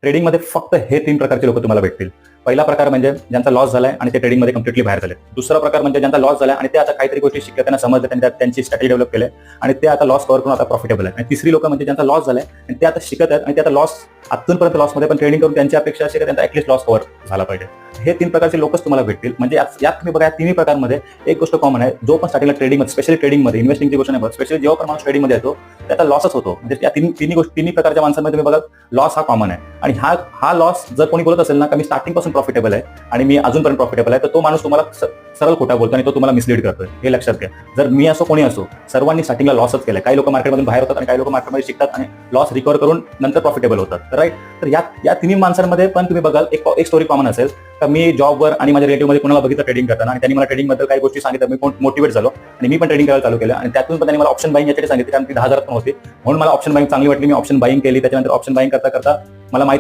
ट्रेडिंगमध्ये फक्त हे 3 प्रकारचे लोक तुम्हाला भेटतील. पहिला प्रकार म्हणजे ज्यांचा लॉस झालाय आणि ते ट्रेडिंगमध्ये कम्प्लिटली बाहेर झाले. दुसरा प्रकार म्हणजे ज्यांचा लॉस झालाय आणि ते आता काहीतरी गोष्टी शिकले, त्यांना समजलं, त्यांनी त्यांची स्ट्रॅटेजी डेव्हलप केले आणि ते आता लॉस कव्हर करून आता प्रॉफिटेबल आहे. आणि तिसरी लोक म्हणजे ज्यांचा लॉस झालाय आणि ते आता शिकत आहेत आणि ते आता लॉस आतूनपर्यंत लॉसमध्ये पण ट्रेडिंग करून त्यांची अपेक्षा अशी की त्यांचा ऍटलीस्ट लॉस कव्हर झाला पाहिजे. हे 3 प्रकारचे लोकच तुम्हाला भेटतील. म्हणजे यात तुम्ही बघा, या तिन्ही प्रकारमध्ये एक गोष्ट कॉमन आहे. जो पण स्टार्टिंगला ट्रेडिंगमध्ये, स्पेशली ट्रेडिंगमध्ये इन्व्हेस्टिंगची गोष्ट नाही, स्पेशली जेव्हा पण माणूस ट्रेडिंगमध्ये येतो त्याचा लॉसच होतो. म्हणजे या तिन्ही प्रकारच्या माणसांमध्ये तुम्ही बघा, लॉस हा कॉमन आहे. आणि हा लॉस जर कोणी बोलत असेल ना का मी स्टार्टिंग पासून प्रॉफिटेबल आहे आणि मी अजूनपर्यंत प्रॉफिटेबल आहे, तर तो माणूस तुम्हाला सरळ खोटा बोलतो आणि तो तुम्हाला मिसलीड करतोय. हे लक्षात घ्या. जर मी असो कोणी असो, सर्वांनी स्टार्टिंगला लॉसच केलाय. काही लोक मार्केटमधून बाहेर होतात आणि काही लोक मार्केटमध्ये शिकतात आणि लॉस रिकव्हर करून नंतर प्रॉफिटेबल होतात. राईट. तर या तिन्ही माणसांमध्ये पण तुम्ही बघाल एक स्टोरी कॉमन असेल. तर मी जॉबवर आणि माझ्या रिलेटिव्हमध्ये कोणाला बघितलं ट्रेडिंग करताना आणि त्यांनी मला ट्रेडिंगबद्दल काही गोष्टी सांगितल्या, मी मोटिवेट झालो आणि मी पण ट्रेडिंग करायला चालू केलं. आणि त्यातून पण त्यांनी मला ऑप्शन बाईंग याच्यासाठी सांगितलं, कारण ती 10,000 पण होती. म्हणून मला ऑप्शन बाईंग चांगली वाटली. मी ऑप्शन बाईंग केली. त्याच्यानंतर ऑप्शन बाईंग करता करता मला माहिती